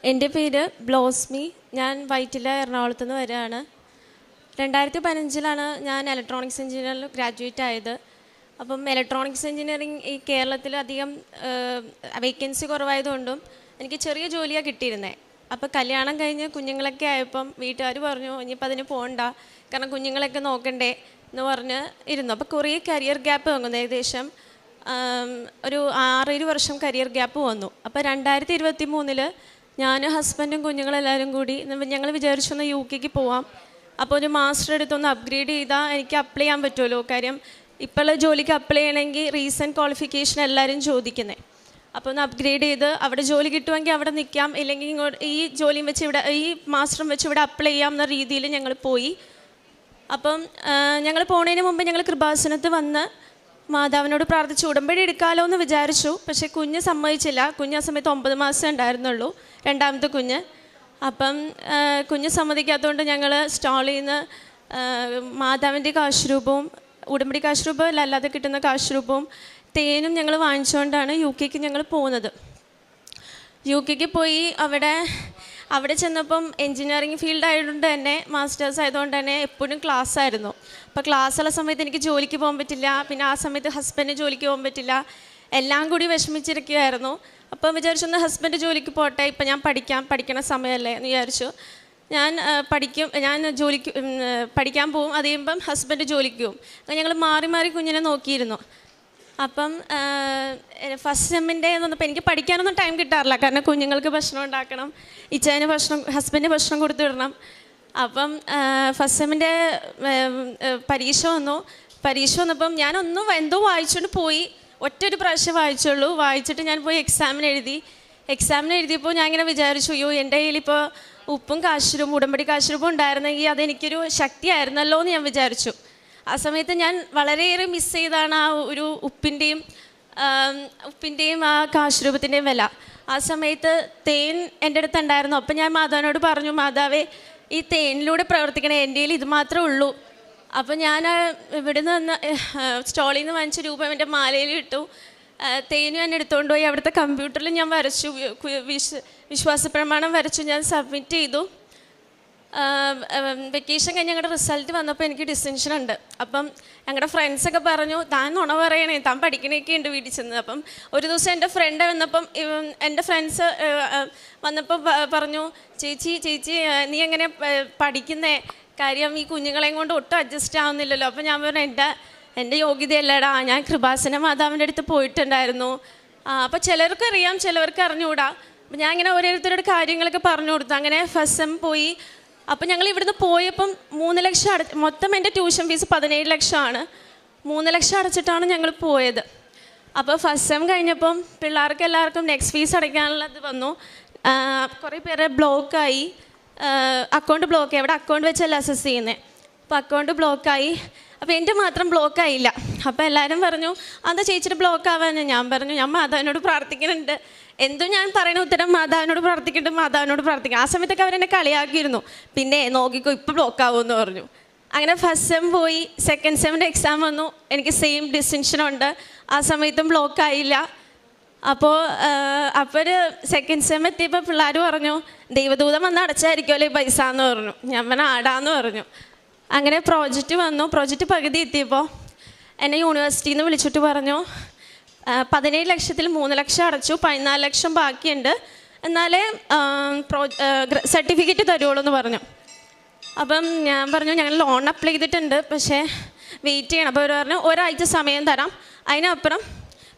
എൻ്റെ പേര് ബ്ലോസ്മി. ഞാൻ വൈറ്റില എറണാകുളത്ത് നിന്ന് വരികയാണ്. 2015 ഞാൻ ഇലക്ട്രോണിക്സ് എഞ്ചിനീയറിൽ ഗ്രാജുവേറ്റ് ആയത്. അപ്പം ഇലക്ട്രോണിക്സ് എഞ്ചിനീയറിങ് ഈ കേരളത്തിൽ അധികം വേക്കൻസി കുറവായതുകൊണ്ടും എനിക്ക് ചെറിയ ജോലിയാണ് കിട്ടിയിരുന്നത്. അപ്പോൾ കല്യാണം കഴിഞ്ഞ് കുഞ്ഞുങ്ങളൊക്കെ ആയപ്പം വീട്ടുകാർ പറഞ്ഞു ഇനിയിപ്പോൾ അതിന് പോകണ്ട, കാരണം കുഞ്ഞുങ്ങളൊക്കെ നോക്കണ്ടേ എന്ന് പറഞ്ഞ് ഇരുന്നു. അപ്പോൾ കുറേ കരിയർ ഗ്യാപ്പ് വന്നു. ഏകദേശം ഒരു 6-7 വർഷം കരിയർ ഗ്യാപ്പ് വന്നു. അപ്പോൾ 2023 ഞാനും ഹസ്ബൻഡും കുഞ്ഞുങ്ങളെല്ലാവരും കൂടി ഞങ്ങൾ വിചാരിച്ചൊന്ന് UK പോവാം. അപ്പോൾ ഒരു മാസ്റ്റർ എടുത്തൊന്ന് അപ്ഗ്രേഡ് ചെയ്താൽ എനിക്ക് അപ്ലൈ ചെയ്യാൻ പറ്റുമല്ലോ. കാര്യം ഇപ്പോഴുള്ള ജോലിക്ക് അപ്ലൈ ചെയ്യണമെങ്കിൽ റീസെൻറ്റ് ക്വാളിഫിക്കേഷൻ എല്ലാവരും ചോദിക്കുന്നത്. അപ്പോൾ ഒന്ന് അപ്ഗ്രേഡ് ചെയ്ത് അവിടെ ജോലി കിട്ടുമെങ്കിൽ അവിടെ നിൽക്കാം, ഇല്ലെങ്കിൽ ഇങ്ങോട്ട് ഈ ജോലിയും വെച്ച് ഇവിടെ ഈ മാസ്റ്ററും വെച്ച് ഇവിടെ അപ്ലൈ ചെയ്യാം എന്ന രീതിയിൽ ഞങ്ങൾ പോയി. അപ്പം ഞങ്ങൾ പോണതിന് മുമ്പ് ഞങ്ങൾ കൃപാസനത്ത് വന്ന് മാതാവിനോട് പ്രാർത്ഥിച്ച് ഉടമ്പടി എടുക്കാമല്ലോ എന്ന് വിചാരിച്ചു. പക്ഷേ കുഞ്ഞ് സമ്മതിച്ചില്ല. കുഞ്ഞ് ആ സമയത്ത് 9 മാസം ഉണ്ടായിരുന്നുള്ളൂ, രണ്ടാമത്തെ കുഞ്ഞ്. അപ്പം കുഞ്ഞ് സമ്മതിക്കാത്തതുകൊണ്ട് ഞങ്ങൾ സ്റ്റാളിൽ നിന്ന് മാതാവിൻ്റെ കാശുരൂപവും ഉടമ്പടി കാശുരൂപം അല്ലാതെ കിട്ടുന്ന കാശുരൂപവും തേനും ഞങ്ങൾ വാങ്ങിച്ചുകൊണ്ടാണ് UK ഞങ്ങൾ പോകുന്നത്. UK പോയി അവിടെ ചെന്നപ്പം എൻജിനീയറിംഗ് ഫീൽഡ് ആയതുകൊണ്ട് തന്നെ മാസ്റ്റേഴ്സ് ആയതുകൊണ്ട് തന്നെ എപ്പോഴും ക്ലാസ് ആയിരുന്നു. അപ്പോൾ ക്ലാസ്സുള്ള സമയത്ത് എനിക്ക് ജോലിക്ക് പോകാൻ പറ്റില്ല, പിന്നെ ആ സമയത്ത് ഹസ്ബൻഡ് ജോലിക്ക് പോകാൻ പറ്റില്ല, എല്ലാം കൂടി വിഷമിച്ചിരിക്കുകയായിരുന്നു. അപ്പം വിചാരിച്ചൊന്ന് ഹസ്ബൻഡ് ജോലിക്ക് പോട്ടെ, ഇപ്പം ഞാൻ പഠിക്കണ സമയമല്ലേ എന്ന് വിചാരിച്ചു. ഞാൻ പഠിക്കാൻ പോവും, അത് കഴിയുമ്പം ഹസ്ബൻഡ് ജോലിക്ക് പോവും. അങ്ങനെ ഞങ്ങൾ മാറി മാറി കുഞ്ഞിനെ നോക്കിയിരുന്നു. അപ്പം ഫസ്റ്റ് സെമ്മിൻ്റെ വന്നപ്പോൾ എനിക്ക് പഠിക്കാനൊന്നും ടൈം കിട്ടാറില്ല, കാരണം കുഞ്ഞുങ്ങൾക്ക് ഭക്ഷണം ഉണ്ടാക്കണം, ഹസ്ബൻഡ് ഭക്ഷണം കൊടുത്തു വിടണം. അപ്പം ഫസ്റ്റ് സെമ്മിൻ്റെ പരീക്ഷ വന്നപ്പം ഞാനൊന്നും എന്തോ വായിച്ചുകൊണ്ട് പോയി. ഒറ്റൊരു പ്രാവശ്യം വായിച്ചുള്ളൂ. വായിച്ചിട്ട് ഞാൻ പോയി എക്സാമിന് എഴുതിയപ്പോൾ ഞാൻ ഇങ്ങനെ വിചാരിച്ചു, അയ്യോ എൻ്റെ കയ്യിലിപ്പോൾ ഉപ്പും കാശുരൂപം ഉടമ്പടി കാശുരൂപം ഉണ്ടായിരുന്നെങ്കിൽ അതെനിക്കൊരു ശക്തിയായിരുന്നല്ലോ എന്ന് ഞാൻ വിചാരിച്ചു. ആ സമയത്ത് ഞാൻ വളരെയേറെ മിസ് ചെയ്താണ് ആ ഒരു ഉപ്പിൻ്റെയും ആ കാശുരൂപത്തിൻ്റെയും വില. ആ സമയത്ത് തേൻ എൻ്റെ അടുത്ത് ഉണ്ടായിരുന്നു. അപ്പം ഞാൻ മാതാവിനോട് പറഞ്ഞു, മാതാവേ ഈ തേനിലൂടെ പ്രവർത്തിക്കണേ, എൻ്റെ കയ്യിൽ ഇത് മാത്രമേ ഉള്ളൂ. അപ്പം ഞാൻ ഇവിടുന്ന് വന്ന് സ്റ്റോളിൽ നിന്ന് വാങ്ങിച്ച രൂപ എൻ്റെ മാലയിൽ ഇട്ടു. തേനും ഞാൻ എടുത്തുകൊണ്ട് പോയി അവിടുത്തെ കമ്പ്യൂട്ടറിൽ ഞാൻ വരച്ചു, വിശ്വാസപ്രമാണം വരച്ചു, ഞാൻ സബ്മിറ്റ് ചെയ്തു. വെക്കേഷൻ കഴിഞ്ഞ് ഞങ്ങളുടെ റിസൾട്ട് വന്നപ്പോൾ എനിക്ക് ഡിസ്റ്റിങ്ഷൻ ഉണ്ട്. അപ്പം ഞങ്ങളുടെ ഫ്രണ്ട്സൊക്കെ പറഞ്ഞു, താൻ നുണ പറയണേ, താൻ പഠിക്കണയൊക്കെ ഉണ്ട് വീട്ടിൽ ചെന്ന്. അപ്പം ഒരു ദിവസം എൻ്റെ ഫ്രണ്ട് വന്നപ്പം എൻ്റെ ഫ്രണ്ട്സ് വന്നപ്പോൾ പറഞ്ഞു, ചേച്ചി നീ എങ്ങനെ പഠിക്കുന്നേ, കാര്യം ഈ കുഞ്ഞുങ്ങളെയും കൊണ്ട് ഒട്ടും അഡ്ജസ്റ്റ് ആവുന്നില്ലല്ലോ. അപ്പം ഞാൻ പറഞ്ഞു, എൻ്റെ യോഗ്യതയല്ലേടാ, ഞാൻ കൃപാസന മാതാവിൻ്റെ അടുത്ത് പോയിട്ടുണ്ടായിരുന്നു. അപ്പോൾ ചിലർക്ക് അറിയാം, ചിലവർക്ക് അറിഞ്ഞുകൂടാ. അപ്പം ഞാൻ ഇങ്ങനെ ഓരോരുത്തരുടെ കാര്യങ്ങളൊക്കെ പറഞ്ഞു കൊടുത്തു. അങ്ങനെ ഫസ്റ്റ് സെം പോയി. അപ്പം ഞങ്ങൾ ഇവിടുന്ന് പോയപ്പം 3 ലക്ഷം മൊത്തം എൻ്റെ ട്യൂഷൻ ഫീസ് 17 ലക്ഷമാണ്. 3 ലക്ഷം അടച്ചിട്ടാണ് ഞങ്ങൾ പോയത്. അപ്പോൾ ഫസ്റ്റ് സെം കഴിഞ്ഞപ്പം പിള്ളേർക്ക് എല്ലാവർക്കും നെക്സ്റ്റ് ഫീസ് അടയ്ക്കാനുള്ളത് വന്നു. കുറേ പേരെ ബ്ലോക്കായി, അക്കൗണ്ട് ബ്ലോക്കായി. അവിടെ അക്കൗണ്ട് വെച്ചല്ല അസസ് ചെയ്യുന്നത്. അപ്പോൾ അക്കൗണ്ട് ബ്ലോക്കായി. അപ്പോൾ എൻ്റെ മാത്രം ബ്ലോക്കായില്ല. അപ്പോൾ എല്ലാവരും പറഞ്ഞു, അതാ ചേച്ചിയുടെ ബ്ലോക്ക് ആവാൻ. ഞാൻ പറഞ്ഞു, ഞാൻ മാതാവിനോട് പ്രാർത്ഥിക്കുന്നുണ്ട്, എന്തും ഞാൻ പറയുന്ന ഉത്തരം മാതാവിനോട് പ്രാർത്ഥിക്കണം. ആ സമയത്തൊക്കെ അവരെന്നെ കളിയാക്കിയിരുന്നു. പിന്നെ നോക്കിക്കോ ഇപ്പോൾ ബ്ലോക്ക് ആവുമെന്ന് പറഞ്ഞു. അങ്ങനെ ഫസ്റ്റ് സെം പോയി. സെക്കൻഡ് സെമ്മിൻ്റെ എക്സാം വന്നു. എനിക്ക് സെയിം ഡിസ്റ്റിങ്ഷനുണ്ട്. ആ സമയത്തും ബ്ലോക്കായില്ല. അപ്പോൾ ഒരു സെക്കൻഡ് സെം എത്തിയപ്പോൾ പിള്ളേർ പറഞ്ഞു, ദൈവദൂതം വന്ന് അടച്ചായിരിക്കുമല്ലോ ഈ പൈസ എന്ന് പറഞ്ഞു. ഞാൻ പറഞ്ഞാൽ ആടാന്ന് പറഞ്ഞു. അങ്ങനെ പ്രോജക്റ്റ് വന്നു. പ്രോജക്റ്റ് പകുതി എത്തിയപ്പോൾ എന്നെ യൂണിവേഴ്സിറ്റിയിൽ നിന്ന് വിളിച്ചിട്ട് പറഞ്ഞു, 17 ലക്ഷത്തിൽ 3 ലക്ഷം അടച്ചു, 14 ലക്ഷം ബാക്കിയുണ്ട്, എന്നാലേ സർട്ടിഫിക്കറ്റ് തരുള്ളൂ എന്ന് പറഞ്ഞു. അപ്പം ഞാൻ പറഞ്ഞു, ഞങ്ങൾ ലോൺ അപ്ലൈ ചെയ്തിട്ടുണ്ട്, പക്ഷേ വെയിറ്റ് ചെയ്യണം. അപ്പോൾ അവർ പറഞ്ഞു, ഒരാഴ്ച സമയം തരാം, അതിനപ്പുറം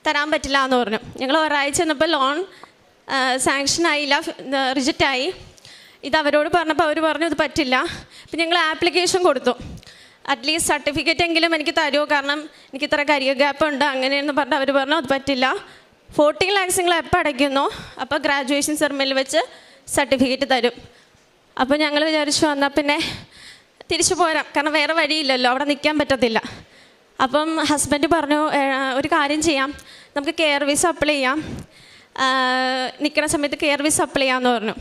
തരാൻ പറ്റില്ല എന്ന് പറഞ്ഞു. ഞങ്ങൾ ഒരാഴ്ച ചെന്നപ്പോൾ ലോൺ സാങ്ഷൻ ആയില്ല, റിജക്റ്റായി. ഇത് അവരോട് പറഞ്ഞപ്പോൾ അവർ പറഞ്ഞു ഇത് പറ്റില്ല. അപ്പം ഞങ്ങൾ ആപ്ലിക്കേഷൻ കൊടുത്തു, അറ്റ്ലീസ്റ്റ് സർട്ടിഫിക്കറ്റ് എങ്കിലും എനിക്ക് തരുമോ, കാരണം എനിക്ക് ഇത്ര കരിയർ ഗ്യാപ്പ് ഉണ്ട് അങ്ങനെയെന്ന് പറഞ്ഞ് അവർ പറഞ്ഞു അത് പറ്റില്ല. 14 lakhs നിങ്ങൾ എപ്പോൾ അടയ്ക്കുന്നോ അപ്പോൾ ഗ്രാജുവേഷൻ സെറമണിയിൽ വെച്ച് സർട്ടിഫിക്കറ്റ് തരും. അപ്പോൾ ഞങ്ങൾ വിചാരിച്ചു വന്നാൽ പിന്നെ തിരിച്ചു പോരാം, കാരണം വേറെ വഴിയില്ലല്ലോ, അവിടെ നിൽക്കാൻ പറ്റത്തില്ല. അപ്പം ഹസ്ബൻഡ് പറഞ്ഞു, ഒരു കാര്യം ചെയ്യാം, നമുക്ക് കെയർ വിസ അപ്ലൈ ചെയ്യാം, നിൽക്കുന്ന സമയത്ത് കെയർ വിസ അപ്ലൈ ചെയ്യാമെന്ന് പറഞ്ഞു.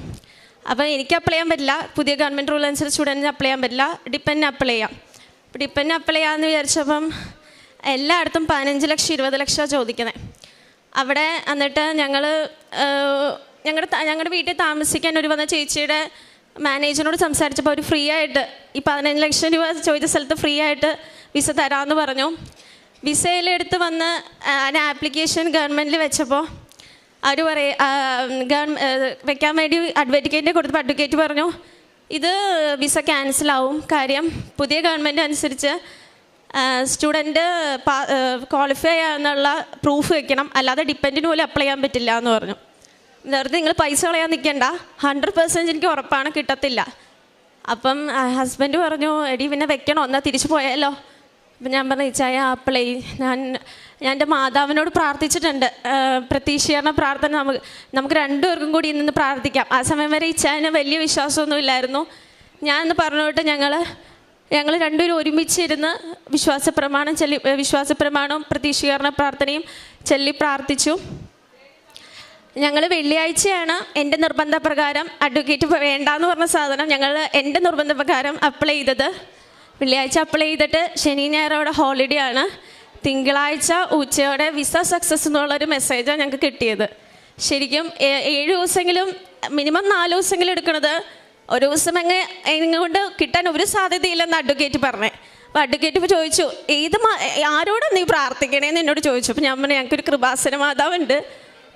അപ്പോൾ എനിക്ക് അപ്ലൈ ചെയ്യാൻ പറ്റില്ല, പുതിയ ഗവൺമെൻറ് റൂൾ അനുസരിച്ച് സ്റ്റുഡൻറ്റിന് അപ്ലൈ ചെയ്യാൻ പറ്റില്ല, ഡിപ്പെൻഡിന് അപ്ലൈ ചെയ്യാം. ഡിപ്പെൻഡിന് അപ്ലൈ ചെയ്യാമെന്ന് വിചാരിച്ചപ്പം എല്ലായിടത്തും 15 ലക്ഷം 20 ലക്ഷമാണ് ചോദിക്കുന്നത്. അവിടെ എന്നിട്ട് ഞങ്ങളുടെ വീട്ടിൽ താമസിക്കാൻ ഒരു വന്ന ചേച്ചിയുടെ മാനേജറിനോട് സംസാരിച്ചപ്പോൾ അവർ ഫ്രീ ആയിട്ട് ഈ 15 ലക്ഷം രൂപ ചോദിച്ച സ്ഥലത്ത് ഫ്രീ ആയിട്ട് വിസ തരാമെന്ന് പറഞ്ഞു. വിസയിലെടുത്ത് വന്ന് ആപ്ലിക്കേഷൻ ഗവൺമെൻറ്റിൽ വെച്ചപ്പോൾ അവർ വെക്കാൻ വേണ്ടി അഡ്വക്കേറ്റിനെ കൊടുത്തപ്പോൾ അഡ്വക്കേറ്റ് പറഞ്ഞു ഇത് വിസ ക്യാൻസലാവും. കാര്യം പുതിയ ഗവൺമെൻറ് അനുസരിച്ച് സ്റ്റുഡൻറ്റ് ക്വാളിഫൈ ആണെന്നുള്ള പ്രൂഫ് വെക്കണം, അല്ലാതെ ഡിപ്പെൻഡിന് പോലും അപ്ലൈ ചെയ്യാൻ പറ്റില്ല എന്ന് പറഞ്ഞു. വെറുതെ നിങ്ങൾ പൈസ കളയാൻ നിൽക്കണ്ട, 100% എനിക്ക് ഉറപ്പാണ് കിട്ടത്തില്ല. അപ്പം ഹസ്ബൻഡ് പറഞ്ഞു എടി പിന്നെ വെക്കണോ, എന്നാൽ തിരിച്ചു പോയാലോ. അപ്പം ഞാൻ പറഞ്ഞു ഇച്ചായ അപ്ലൈ ഞാൻ എൻ്റെ മാതാവിനോട് പ്രാർത്ഥിച്ചിട്ടുണ്ട്. പ്രതീക്ഷീകരണ പ്രാർത്ഥന നമുക്ക് രണ്ടുപേർക്കും കൂടി ഇന്ന് പ്രാർത്ഥിക്കാം. ആ സമയം വരെ ഇച്ചായന് വലിയ വിശ്വാസമൊന്നും ഇല്ലായിരുന്നു. ഞാൻ എന്ന് പറഞ്ഞിട്ട് ഞങ്ങൾ രണ്ടുപേരും ഒരുമിച്ചിരുന്ന് വിശ്വാസപ്രമാണവും പ്രതീക്ഷീകരണ പ്രാർത്ഥനയും ചൊല്ലി പ്രാർത്ഥിച്ചു. ഞങ്ങൾ വെള്ളിയാഴ്ചയാണ് എൻ്റെ നിർബന്ധപ്രകാരം അഡ്വക്കേറ്റ് വേണ്ടാന്ന് പറഞ്ഞ സാധനം എൻ്റെ നിർബന്ധപ്രകാരം അപ്ലൈ ചെയ്തത്. വെള്ളിയാഴ്ച അപ്ലൈ ചെയ്തിട്ട് ശനി ഞായർ അവിടെ ഹോളിഡേ ആണ്. തിങ്കളാഴ്ച ഉച്ചയോടെ വിസ സക്സസ് എന്നുള്ളൊരു മെസ്സേജാണ് ഞങ്ങൾക്ക് കിട്ടിയത്. ശരിക്കും 7 ദിവസമെങ്കിലും മിനിമം 4 ദിവസമെങ്കിലും എടുക്കണത് ഒരു ദിവസം കൊണ്ട് കിട്ടാൻ ഒരു സാധ്യതയില്ലെന്ന് അഡ്വക്കേറ്റ് പറഞ്ഞേ. അപ്പോൾ അഡ്വക്കേറ്റ് ചോദിച്ചു ആരോടാണ് നീ പ്രാർത്ഥിക്കണേന്ന് എന്നോട് ചോദിച്ചു. അപ്പോൾ ഞാൻ പറഞ്ഞു ഞങ്ങൾക്കൊരു കൃപാസന മാതാവുണ്ട്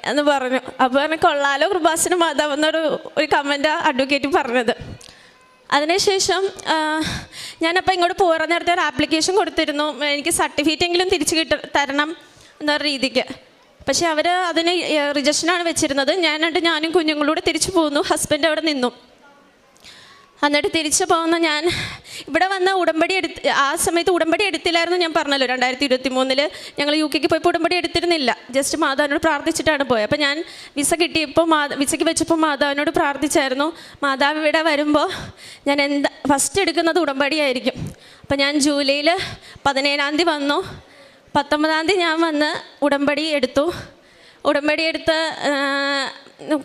എന്ന് പറഞ്ഞു. അപ്പോൾ പറഞ്ഞു കൊള്ളാലോ കൃപാസന മാതാവ് എന്നൊരു കമൻറ്റാണ് അഡ്വക്കേറ്റ് പറഞ്ഞത്. അതിനുശേഷം ഞാനപ്പോൾ ഇങ്ങോട്ട് പോരാൻ നേരത്തെ ഒരു ആപ്ലിക്കേഷൻ കൊടുത്തിരുന്നു, എനിക്ക് സർട്ടിഫിക്കറ്റ് എങ്കിലും തിരിച്ച് തരണം എന്ന രീതിക്ക്. പക്ഷേ അവർ അതിന് റിജക്ഷനാണ് വെച്ചിരുന്നത്. ഞാനും കുഞ്ഞുങ്ങളൂടെ തിരിച്ചു പോന്നു. ഹസ്ബൻഡ് അവിടെ നിന്നു. എന്നിട്ട് തിരിച്ചു പോകുന്ന ഞാൻ ഇവിടെ വന്ന ആ സമയത്ത് ഉടമ്പടി എടുത്തില്ലായിരുന്നു. ഞാൻ പറഞ്ഞല്ലോ 2023 ഞങ്ങൾ UK പോയപ്പോൾ ഉടമ്പടി എടുത്തിരുന്നില്ല. ജസ്റ്റ് മാതാവിനോട് പ്രാർത്ഥിച്ചിട്ടാണ് പോയത്. അപ്പോൾ ഞാൻ വിസ കിട്ടിയപ്പോൾ വിസയ്ക്ക് വെച്ചപ്പോൾ മാതാവിനോട് പ്രാർത്ഥിച്ചായിരുന്നു. മാതാവ് ഇവിടെ വരുമ്പോൾ ഞാൻ ഫസ്റ്റ് എടുക്കുന്നത് ഉടമ്പടിയായിരിക്കും. അപ്പോൾ ഞാൻ ജൂലൈയിൽ 17-ാം തീയതി വന്നു. 19-ാം തീയതി ഞാൻ വന്ന്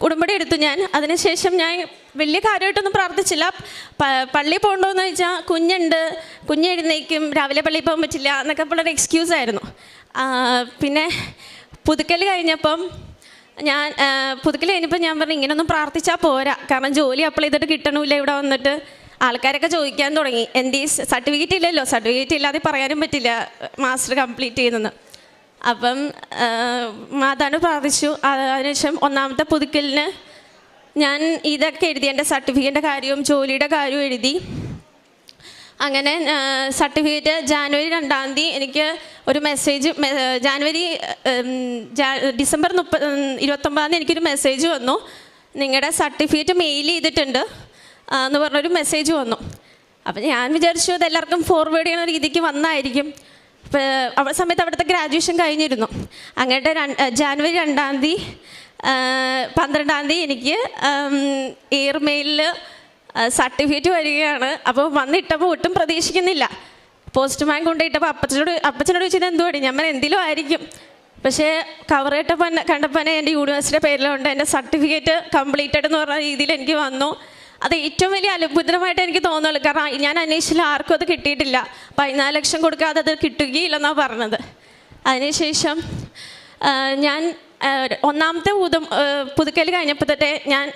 ഉടമ്പടി എടുത്തു ഞാൻ. അതിനുശേഷം ഞാൻ വലിയ കാര്യമായിട്ടൊന്നും പ്രാർത്ഥിച്ചില്ല. പള്ളിയിൽ പോകണ്ടോയെന്ന് ചോദിച്ചാൽ കുഞ്ഞെഴുന്നേക്കും, രാവിലെ പള്ളിയിൽ പോകാൻ പറ്റില്ല എന്നൊക്കെ ഉള്ളൊരു എക്സ്ക്യൂസ് ആയിരുന്നു. പിന്നെ പുതുക്കൽ കഴിഞ്ഞപ്പം ഞാൻ പറഞ്ഞു ഇങ്ങനെയൊന്നും പ്രാർത്ഥിച്ചാൽ പോരാ, കാരണം ജോലി അപ്ലൈ ചെയ്തിട്ട് കിട്ടണമില്ല. ഇവിടെ വന്നിട്ട് ആൾക്കാരൊക്കെ ചോദിക്കാൻ തുടങ്ങി സർട്ടിഫിക്കറ്റ് ഇല്ലല്ലോ, സർട്ടിഫിക്കറ്റ് ഇല്ലാതെ പറയാനും പറ്റില്ല മാസ്റ്റർ കംപ്ലീറ്റ് ചെയ്യുന്നത്. അപ്പം മാതാവിനോട് പ്രാർത്ഥിച്ചു. അതിനുശേഷം 1ാമത്തെ പുതുക്കലിന് ഞാൻ ഇതൊക്കെ എഴുതി, എൻ്റെ സർട്ടിഫിക്കറ്റിൻ്റെ കാര്യവും ജോലിയുടെ കാര്യവും എഴുതി. അങ്ങനെ സർട്ടിഫിക്കറ്റ് ജാനുവരി 2-ാം തീയതി എനിക്ക് ഒരു മെസ്സേജ്, ഡിസംബർ 29-ാം തീയതി എനിക്കൊരു മെസ്സേജ് വന്നു, നിങ്ങളുടെ സർട്ടിഫിക്കറ്റ് മെയിൽ ചെയ്തിട്ടുണ്ട് എന്ന് പറഞ്ഞൊരു മെസ്സേജ് വന്നു. അപ്പം ഞാൻ വിചാരിച്ചു അത് എല്ലാവർക്കും ഫോർവേഡ് ചെയ്യുന്ന രീതിക്ക് വന്നായിരിക്കും. അപ്പോൾ സമയത്ത് അവിടുത്തെ ഗ്രാജുവേഷൻ കഴിഞ്ഞിരുന്നു. അങ്ങോട്ട് ജാനുവരി 2-ാം തീയതി 12-ാം തീയതി എനിക്ക് എയർമെയിലിൽ സർട്ടിഫിക്കറ്റ് വരികയാണ്. അപ്പോൾ വന്നിട്ടപ്പോൾ ഒട്ടും പ്രതീക്ഷിക്കുന്നില്ല. പോസ്റ്റ്മാൻ കൊണ്ടുപോയിട്ടപ്പോൾ അപ്പച്ചനോട് ചോദിച്ചത് എന്തുവാടി, ഞാൻ എന്തെങ്കിലും ആയിരിക്കും. പക്ഷേ കവർ കണ്ടപ്പോൾ എൻ്റെ യൂണിവേഴ്സിറ്റിയുടെ പേരിലുണ്ട്, എൻ്റെ സർട്ടിഫിക്കറ്റ് കംപ്ലീറ്റഡ് എന്ന് പറഞ്ഞ രീതിയിൽ എനിക്ക് വന്നു. അത് ഏറ്റവും വലിയ അത്ഭുതമായിട്ട് എനിക്ക് തോന്നുള്ളൂ. കാരണം ഞാൻ അന്വേഷിച്ചില്ല, ആർക്കും അത് കിട്ടിയിട്ടില്ല. 14 ലക്ഷം കൊടുക്കാതെ അത് കിട്ടുകയില്ലെന്നാണ് പറഞ്ഞത്. അതിനുശേഷം ഞാൻ 1ാമത്തെ പുതുക്കൽ കഴിഞ്ഞപ്പോൾ തൊട്ടേ ഞാൻ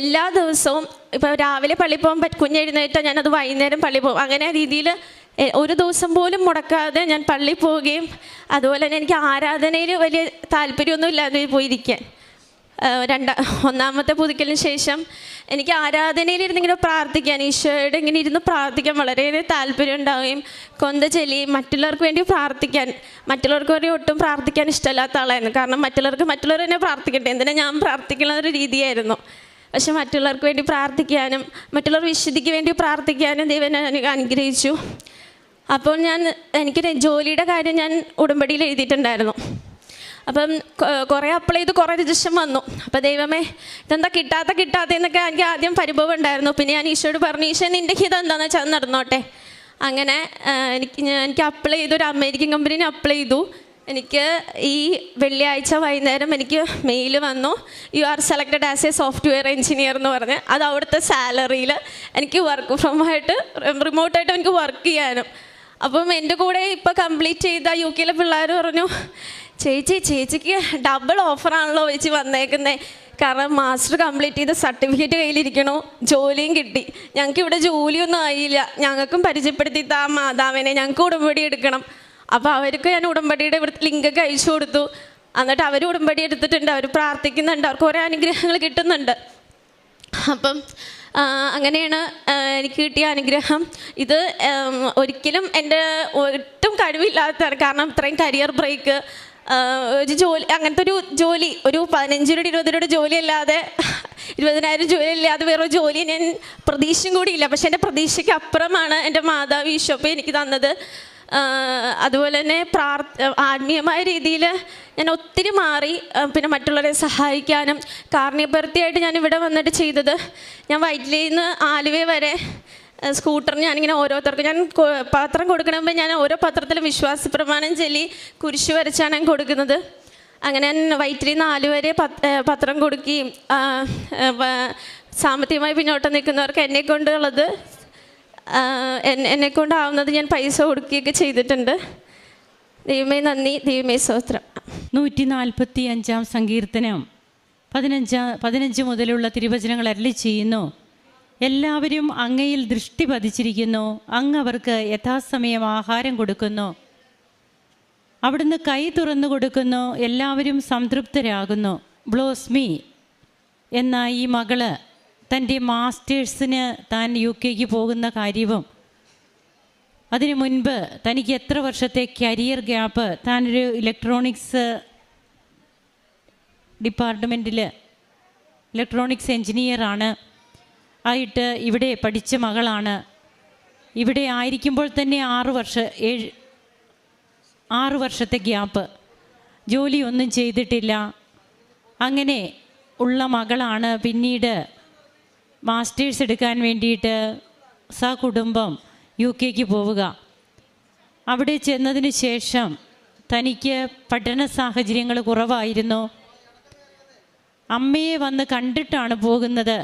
എല്ലാ ദിവസവും ഇപ്പോൾ രാവിലെ പള്ളിയിൽ പോകാൻ കുഞ്ഞെഴുന്നേറ്റാൽ ഞാനത് വൈകുന്നേരം പള്ളിയിൽ പോകും. അങ്ങനെ രീതിയിൽ ഒരു ദിവസം പോലും മുടക്കാതെ ഞാൻ പള്ളിയിൽ പോവുകയും അതുപോലെ തന്നെ എനിക്ക് ആരാധനയിൽ വലിയ താല്പര്യമൊന്നും ഇല്ലാതെ പോയിരിക്കാൻ. 1ാമത്തെ പുതുക്കലിന് ശേഷം എനിക്ക് ആരാധനയിലിരുന്ന് ഇങ്ങനെ പ്രാർത്ഥിക്കാൻ, ഈശോയോട് ഇങ്ങനെ ഇരുന്ന് പ്രാർത്ഥിക്കാൻ വളരെയേറെ താല്പര്യം ഉണ്ടാവുകയും കൊന്ത ചൊല്ലിയും മറ്റുള്ളവർക്ക് വേണ്ടി പ്രാർത്ഥിക്കാൻ, മറ്റുള്ളവർക്ക് വേണ്ടി ഒട്ടും പ്രാർത്ഥിക്കാൻ ഇഷ്ടമില്ലാത്ത ആളായിരുന്നു. കാരണം മറ്റുള്ളവർ തന്നെ പ്രാർത്ഥിക്കട്ടെ, എന്തിനാ ഞാൻ പ്രാർത്ഥിക്കുന്ന ഒരു രീതിയായിരുന്നു. പക്ഷെ മറ്റുള്ളവർക്ക് വേണ്ടി പ്രാർത്ഥിക്കാനും മറ്റുള്ളവർ വിശുദ്ധിക്ക് വേണ്ടി പ്രാർത്ഥിക്കാനും ദൈവം എനിക്ക് അനുഗ്രഹിച്ചു. അപ്പോൾ എനിക്ക് ജോലിയുടെ കാര്യം ഞാൻ ഉടമ്പടിയിൽ എഴുതിയിട്ടുണ്ടായിരുന്നു. അപ്പം കുറേ അപ്ലൈ ചെയ്ത് കുറേ റിജക്ഷൻ വന്നു. അപ്പോൾ ദൈവമേ ഇതെന്താ കിട്ടാത്തതെന്നൊക്കെ എനിക്ക് ആദ്യം പരിഭവം ഉണ്ടായിരുന്നു. പിന്നെ ഞാൻ ഈശോയോട് പറഞ്ഞു, ഈശോ നിൻ്റെ ഹിതം എന്താണെന്ന് വെച്ചാൽ നടന്നോട്ടെ. അങ്ങനെ എനിക്ക് അപ്ലൈ ചെയ്തു, ഒരു അമേരിക്കൻ കമ്പനീനെ അപ്ലൈ ചെയ്തു. എനിക്ക് ഈ വെള്ളിയാഴ്ച വൈകുന്നേരം എനിക്ക് മെയിൽ വന്നു, you are selected as A software engineer എന്ന് പറഞ്ഞ്. അത് അവിടുത്തെ സാലറിയിൽ എനിക്ക് വർക്ക് ഫ്രം റിമോട്ടായിട്ട് എനിക്ക് വർക്ക് ചെയ്യാനും. അപ്പം എൻ്റെ കൂടെ ഇപ്പോൾ കംപ്ലീറ്റ് ചെയ്ത UK പിള്ളേർ പറഞ്ഞു, ചേച്ചിക്ക് ഡബിൾ ഓഫറാണല്ലോ ചേച്ചി വന്നേക്കുന്നത്, കാരണം മാസ്റ്റർ കംപ്ലീറ്റ് ചെയ്ത് സർട്ടിഫിക്കറ്റ് കയ്യിലിരിക്കണോ, ജോലിയും കിട്ടി. ഞങ്ങൾക്ക് ഇവിടെ ജോലിയൊന്നും ആയില്ല, ഞങ്ങൾക്കും പരിചയപ്പെടുത്തി താ മാതാവിനെ, ഞങ്ങൾക്ക് ഉടമ്പടി എടുക്കണം. അപ്പോൾ അവർക്ക് ഞാൻ ഉടമ്പടിയുടെ ഇവിടുത്തെ ലിങ്കൊക്കെ അയച്ചു കൊടുത്തു. എന്നിട്ട് അവർ ഉടമ്പടി എടുത്തിട്ടുണ്ട്, അവർ പ്രാർത്ഥിക്കുന്നുണ്ട്, അവർക്ക് കുറേ അനുഗ്രഹങ്ങൾ കിട്ടുന്നുണ്ട്. അപ്പം അങ്ങനെയാണ് എനിക്ക് കിട്ടിയ അനുഗ്രഹം. ഇത് ഒരിക്കലും എൻ്റെ ഒട്ടും കഴിവില്ലാത്തതാണ്. കാരണം ഇത്രയും കരിയർ ബ്രേക്ക്, ഒരു ജോലി, അങ്ങനത്തെ ഒരു ജോലി, ഒരു 15 രൂപ 20 രൂപയുടെ ജോലി അല്ലാതെ 20,000 ജോലി ഇല്ലാതെ വേറൊരു ജോലി ഞാൻ പ്രതീക്ഷയും കൂടിയില്ല. പക്ഷെ എൻ്റെ പ്രതീക്ഷയ്ക്ക് അപ്പുറമാണ് എൻ്റെ മാതാവ് ഈശോപ്പ എനിക്ക് തന്നത്. അതുപോലെ തന്നെ ആത്മീയമായ രീതിയിൽ ഞാൻ ഒത്തിരി മാറി. പിന്നെ മറ്റുള്ളവരെ സഹായിക്കാനും കാരുണ്യപ്രവൃത്തിയായിട്ട് ഞാൻ ഇവിടെ വന്നിട്ട് ചെയ്തത്, ഞാൻ വൈറ്റിലയിൽ നിന്ന് ആലുവ വരെ സ്കൂട്ടറിന് ഞാനിങ്ങനെ ഓരോരുത്തർക്കും ഞാൻ പത്രം കൊടുക്കണമെങ്കിൽ ഞാൻ ഓരോ പത്രത്തിലും വിശ്വാസ പ്രമാണം ചൊല്ലി കുരിശ് വരച്ചാണ് ഞാൻ കൊടുക്കുന്നത്. അങ്ങനെ ഞാൻ വൈറ്റിലയിൽ നിന്ന് ആലുവ വരെ പത്രം കൊടുക്കുകയും സാമ്പത്തികമായി പിന്നോട്ട് നിൽക്കുന്നവർക്ക് എന്നെക്കൊണ്ടാവുന്നത് ഞാൻ പൈസ കൊടുക്കുകയൊക്കെ ചെയ്തിട്ടുണ്ട്. ദൈവമേ നന്ദി, ദൈവമേ സ്തോത്രം. 145 സങ്കീർത്തനം 15 മുതലുള്ള തിരുവചനങ്ങൾ അരുളി ചെയ്യുന്നു. എല്ലാവരും അങ്ങയിൽ ദൃഷ്ടി പതിച്ചിരിക്കുന്നു, അങ്ങ് അവർക്ക് യഥാസമയം ആഹാരം കൊടുക്കുന്നു, അവിടുന്ന് കൈ തുറന്നു കൊടുക്കുന്നു, എല്ലാവരും സംതൃപ്തരാകുന്നു. ബ്ലോസ്മി എന്ന ഈ മകള് തൻ്റെ മാസ്റ്റേഴ്സിന് താൻ UK പോകുന്ന കാര്യവും അതിനു മുൻപ് തനിക്ക് എത്ര വർഷത്തെ കരിയർ ഗ്യാപ്പ്, താനൊരു ഇലക്ട്രോണിക്സ് ഡിപ്പാർട്ട്മെൻറ്റിൽ ഇലക്ട്രോണിക്സ് എൻജിനീയറാണ് ആയിട്ട് ഇവിടെ പഠിച്ച മകളാണ്. ഇവിടെ ആയിരിക്കുമ്പോൾ തന്നെ 6 വർഷത്തെ ഗ്യാപ്പ്, ജോലിയൊന്നും ചെയ്തിട്ടില്ല. അങ്ങനെ ഉള്ള മകളാണ് പിന്നീട് മാസ്റ്റേഴ്സ് എടുക്കാൻ വേണ്ടിയിട്ട് സകുടുംബം UK പോവുക. അവിടെ ചെന്നതിന് ശേഷം തനിക്ക് പഠന സാഹചര്യങ്ങൾ കുറവായിരുന്നു. അമ്മയെ വന്ന് കണ്ടിട്ടാണ് പോകുന്നത്.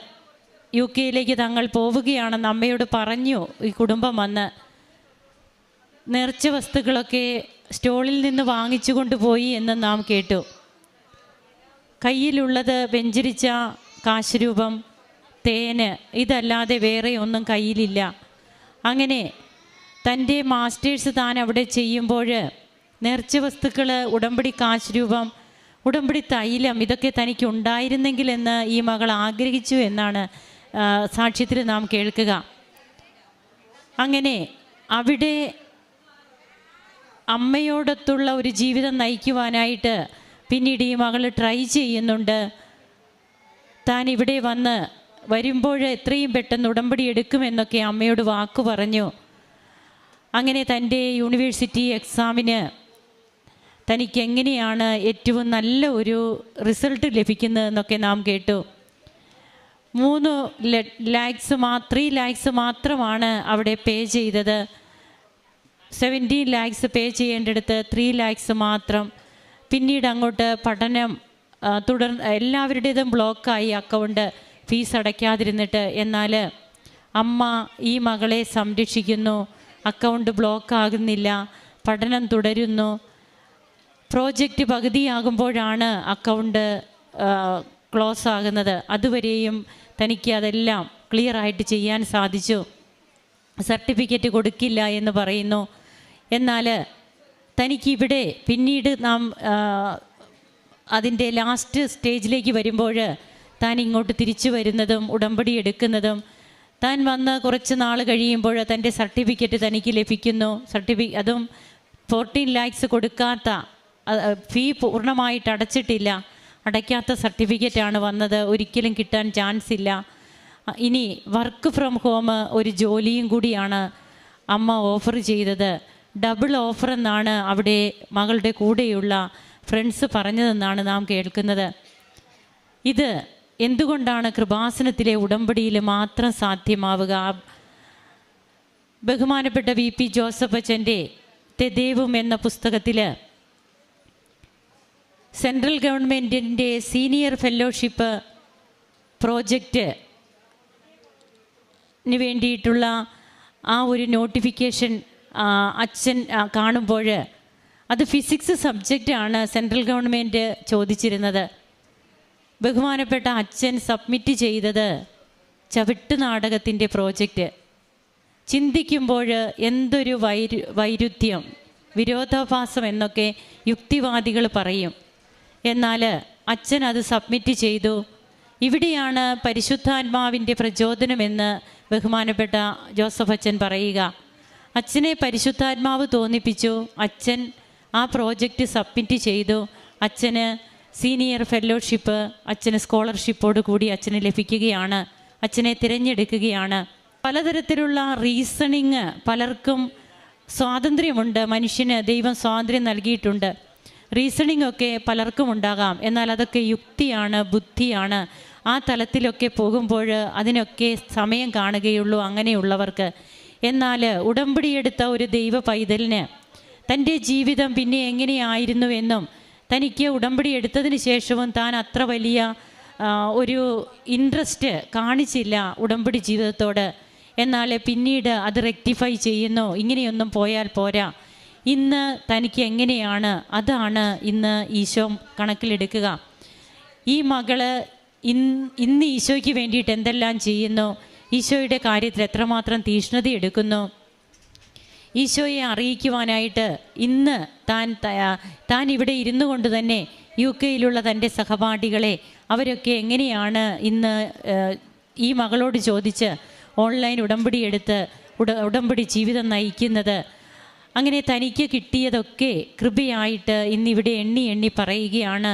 UK തങ്ങൾ പോവുകയാണെന്ന് അമ്മയോട് പറഞ്ഞു ഈ കുടുംബം വന്ന്. നേർച്ച വസ്തുക്കളൊക്കെ സ്റ്റോളിൽ നിന്ന് വാങ്ങിച്ചു കൊണ്ടുപോയി എന്ന് നാം കേട്ടു. കയ്യിലുള്ളത് വെഞ്ചരിച്ച കാശുരൂപം, തേന്, ഇതല്ലാതെ വേറെ ഒന്നും കയ്യിലില്ല. അങ്ങനെ തൻ്റെ മാസ്റ്റേഴ്സ് താൻ അവിടെ ചെയ്യുമ്പോൾ നേർച്ച വസ്തുക്കൾ, ഉടമ്പടി കാശുരൂപം, ഉടമ്പടി തൈലം, ഇതൊക്കെ തനിക്ക് ഉണ്ടായിരുന്നെങ്കിലെന്ന് ഈ മകൾ ആഗ്രഹിച്ചു എന്നാണ് സാക്ഷ്യത്തിൽ നാം കേൾക്കുക. അങ്ങനെ അവിടെ അമ്മയോടൊത്തുള്ള ഒരു ജീവിതം നയിക്കുവാനായിട്ട് പിന്നീട് ഈ മകൾ ട്രൈ ചെയ്യുന്നുണ്ട്. താൻ ഇവിടെ വരുമ്പോൾ എത്രയും പെട്ടെന്ന് ഉടമ്പടി എടുക്കുമെന്നൊക്കെ അമ്മയോട് വാക്കു പറഞ്ഞു. അങ്ങനെ തൻ്റെ യൂണിവേഴ്സിറ്റി എക്സാമിന് തനിക്ക് എങ്ങനെയാണ് ഏറ്റവും നല്ല ഒരു റിസൾട്ട് ലഭിക്കുന്നതെന്നൊക്കെ നാം കേട്ടു. 3 lakhs മാത്രമാണ് അവിടെ പേ ചെയ്തത്. 17 lakhs പേ ചെയ്യേണ്ടടുത്ത് 3 lakhs മാത്രം. പിന്നീട് അങ്ങോട്ട് പഠനം എല്ലാവരുടേതും ബ്ലോക്കായി അക്കൗണ്ട്, ഫീസ് അടയ്ക്കാതിരുന്നിട്ട്. എന്നാൽ അമ്മ ഈ മകളെ സംരക്ഷിക്കുന്നു, അക്കൗണ്ട് ബ്ലോക്കാകുന്നില്ല, പഠനം തുടരുന്നു. പ്രോജക്റ്റ് പകുതിയാകുമ്പോഴാണ് അക്കൗണ്ട് ക്ലോസ് ആകുന്നത്. അതുവരെയും തനിക്ക് അതെല്ലാം ക്ലിയറായിട്ട് ചെയ്യാൻ സാധിച്ചു. സർട്ടിഫിക്കറ്റ് കൊടുക്കില്ല എന്ന് പറയുന്നു. എന്നാൽ തനിക്കിവിടെ പിന്നീട് നാം അതിൻ്റെ ലാസ്റ്റ് സ്റ്റേജിലേക്ക് വരുമ്പോൾ താൻ ഇങ്ങോട്ട് തിരിച്ചു വരുന്നതും ഉടമ്പടി എടുക്കുന്നതും, താൻ വന്ന് കുറച്ച് നാൾ കഴിയുമ്പോൾ തൻ്റെ സർട്ടിഫിക്കറ്റ് തനിക്ക് ലഭിക്കുന്നു. അതും 14 lakhs കൊടുക്കാത്ത, ഫീ പൂർണ്ണമായിട്ട് അടയ്ക്കാത്ത സർട്ടിഫിക്കറ്റാണ് വന്നത്. ഒരിക്കലും കിട്ടാൻ ചാൻസ് ഇല്ല. ഇനി വർക്ക് ഫ്രം ഹോം ഒരു ജോലിയും കൂടിയാണ് അമ്മ ഓഫർ ചെയ്തത്. ഡബിൾ ഓഫർ എന്നാണ് അവിടെ മകളുടെ കൂടെയുള്ള ഫ്രണ്ട്സ് പറഞ്ഞതെന്നാണ് നാം കേൾക്കുന്നത്. ഇത് എന്തുകൊണ്ടാണ് കൃപാസനത്തിലെ ഉടമ്പടിയിൽ മാത്രം സാധ്യമാവുക? ബഹുമാനപ്പെട്ട VP ജോസഫ് അച്ഛൻ്റെ തെദേവും എന്ന പുസ്തകത്തിൽ സെൻട്രൽ ഗവൺമെൻറ്റിൻ്റെ സീനിയർ ഫെല്ലോഷിപ്പ് പ്രോജക്റ്റിന് വേണ്ടിയിട്ടുള്ള ആ ഒരു നോട്ടിഫിക്കേഷൻ അച്ഛൻ കാണുമ്പോൾ അത് ഫിസിക്സ് സബ്ജക്റ്റാണ് സെൻട്രൽ ഗവൺമെൻറ് ചോദിച്ചിരുന്നത്. ബഹുമാനപ്പെട്ട അച്ഛൻ സബ്മിറ്റ് ചെയ്തത് ചവിട്ട് നാടകത്തിൻ്റെ പ്രോജക്റ്റ്. ചിന്തിക്കുമ്പോൾ എന്തൊരു വൈരുദ്ധ്യം, വിരോധാഭാസം എന്നൊക്കെ യുക്തിവാദികൾ പറയും. എന്നാൽ അച്ഛൻ അത് സബ്മിറ്റ് ചെയ്തു. ഇവിടെയാണ് പരിശുദ്ധാത്മാവിൻ്റെ പ്രചോദനമെന്ന് ബഹുമാനപ്പെട്ട ജോസഫ് അച്ഛൻ പറയുക. അച്ഛനെ പരിശുദ്ധാത്മാവ് തോന്നിപ്പിച്ചു. അച്ഛൻ ആ പ്രോജക്റ്റ് സബ്മിറ്റ് ചെയ്തു. അച്ഛന് സീനിയർ ഫെലോഷിപ്പ്, അച്ഛന് സ്കോളർഷിപ്പോട് കൂടി അച്ഛന് ലഭിക്കുകയാണ്. അച്ഛനെ തിരഞ്ഞെടുക്കുകയാണ്. പലതരത്തിലുള്ള റീസണിങ്, പലർക്കും സ്വാതന്ത്ര്യമുണ്ട്. മനുഷ്യന് ദൈവം സ്വാതന്ത്ര്യം നൽകിയിട്ടുണ്ട്. റീസണിങ് ഒക്കെ പലർക്കും ഉണ്ടാകാം. എന്നാൽ അതൊക്കെ യുക്തിയാണ്, ബുദ്ധിയാണ്. ആ തലത്തിലൊക്കെ പോകുമ്പോൾ അതിനൊക്കെ സമയം കാണുകയുള്ളൂ അങ്ങനെയുള്ളവർക്ക്. എന്നാൽ ഉടമ്പടിയെടുത്ത ഒരു ദൈവ പൈതലിന് തൻ്റെ ജീവിതം പിന്നെ എങ്ങനെയായിരുന്നുവെന്നും തനിക്ക് ഉടമ്പടി എടുത്തതിന് ശേഷവും താൻ അത്ര വലിയ ഒരു ഇൻട്രസ്റ്റ് കാണിച്ചില്ല ഉടമ്പടി ജീവിതത്തോട്. എന്നാൽ പിന്നീട് അത് റെക്ടിഫൈ ചെയ്യുന്നു. ഇങ്ങനെയൊന്നും പോയാൽ പോരാ, ഇന്ന് തനിക്ക് എങ്ങനെയാണ്, അതാണ് ഇന്ന് ഈശോ കണക്കിലെടുക്കുക. ഈ മകള് ഇന്ന് ഈശോയ്ക്ക് വേണ്ടിയിട്ട് എന്തെല്ലാം ചെയ്യുന്നു, ഈശോയുടെ കാര്യത്തിൽ എത്രമാത്രം തീഷ്ണത എടുക്കുന്നു, ഈശോയെ അറിയിക്കുവാനായിട്ട് ഇന്ന് താൻ ഇവിടെ ഇരുന്നു കൊണ്ട് തന്നെ UK-യിലുള്ള തൻ്റെ സഹപാഠികളെ അവരൊക്കെ എങ്ങനെയാണ് ഇന്ന് ഈ മകളോട് ചോദിച്ച് ഓൺലൈൻ ഉടമ്പടി എടുത്ത് ഉടമ്പടി ജീവിതം നയിക്കുന്നത്. അങ്ങനെ തനിക്ക് കിട്ടിയതൊക്കെ കൃപയായിട്ട് ഇന്നിവിടെ എണ്ണി പറയുകയാണ്.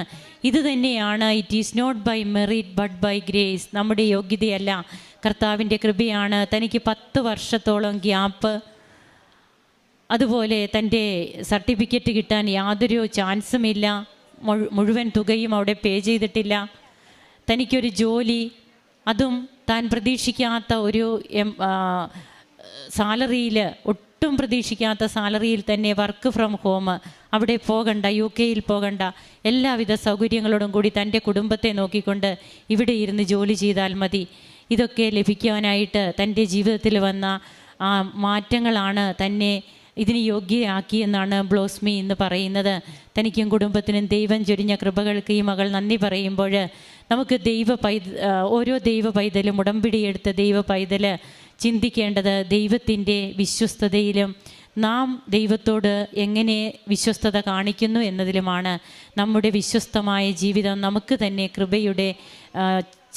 ഇത് തന്നെയാണ്, it is not by merit but by grace. നമ്മുടെ യോഗ്യതയല്ല, കർത്താവിൻ്റെ കൃപയാണ്. തനിക്ക് 10 വർഷത്തോളം ഗ്യാപ്പ്, അതുപോലെ തൻ്റെ സർട്ടിഫിക്കറ്റ് കിട്ടാൻ യാതൊരു ചാൻസുമില്ല. മുഴുവൻ തുകയും അവിടെ പേ ചെയ്തിട്ടില്ല. തനിക്കൊരു ജോലി, അതും താൻ പ്രതീക്ഷിക്കാത്ത ഒരു സാലറിയിൽ, ഒട്ടും പ്രതീക്ഷിക്കാത്ത സാലറിയിൽ തന്നെ വർക്ക് ഫ്രം ഹോം, അവിടെ പോകണ്ട, UK-യിൽ പോകണ്ട, എല്ലാവിധ സൗകര്യങ്ങളോടും കൂടി തൻ്റെ കുടുംബത്തെ നോക്കിക്കൊണ്ട് ഇവിടെ ഇരുന്ന് ജോലി ചെയ്താൽ മതി. ഇതൊക്കെ ലഭിക്കാനായിട്ട് തൻ്റെ ജീവിതത്തിൽ വന്ന ആ മാറ്റങ്ങളാണ് തന്നെ ഇതിന് യോഗ്യയാക്കിയെന്നാണ് ബ്ലോസ്മി ഇന്ന് പറയുന്നത്. തനിക്കും കുടുംബത്തിനും ദൈവം ചൊരിഞ്ഞ കൃപകൾക്ക് ഈ മകൾ നന്ദി പറയുമ്പോൾ നമുക്ക് ഓരോ ദൈവ പൈതലും, ഉടമ്പിടിയെടുത്ത ദൈവ പൈതൽ ചിന്തിക്കേണ്ടത് ദൈവത്തിൻ്റെ വിശ്വസ്തതയിലും നാം ദൈവത്തോട് എങ്ങനെ വിശ്വസ്തത കാണിക്കുന്നു എന്നതിലുമാണ്. നമ്മുടെ വിശ്വസ്തമായ ജീവിതം നമുക്ക് തന്നെ കൃപയുടെ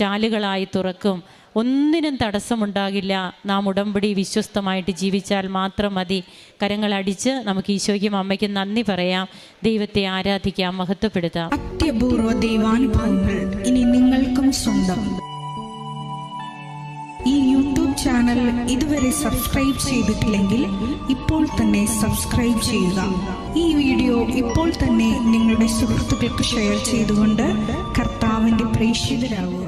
ചാലുകളായി തുറക്കും. ഒന്നിനും തടസ്സമുണ്ടാകില്ല. നാം ഉടമ്പടി വിശ്വസ്തമായിട്ട് ജീവിച്ചാൽ മാത്രം മതി. കരങ്ങളടിച്ച് നമുക്ക് ഈശോയ്ക്കും അമ്മയ്ക്കും നന്ദി പറയാം, ദൈവത്തെ ആരാധിക്കാം, മഹത്വപ്പെടുത്താം. അത്യപൂർവ ദൈവാനുഭവങ്ങൾ ഇനി നിങ്ങൾക്കും സ്വന്തം. ഈ യൂട്യൂബ് ചാനൽ ഇതുവരെ സബ്സ്ക്രൈബ് ചെയ്തിട്ടില്ലെങ്കിൽ ഇപ്പോൾ തന്നെ സബ്സ്ക്രൈബ് ചെയ്യുക. ഈ വീഡിയോ ഇപ്പോൾ തന്നെ നിങ്ങളുടെ സുഹൃത്തുക്കൾക്ക് ഷെയർ ചെയ്തുകൊണ്ട് കർത്താവിൻ്റെ പ്രേക്ഷിതരാകുക.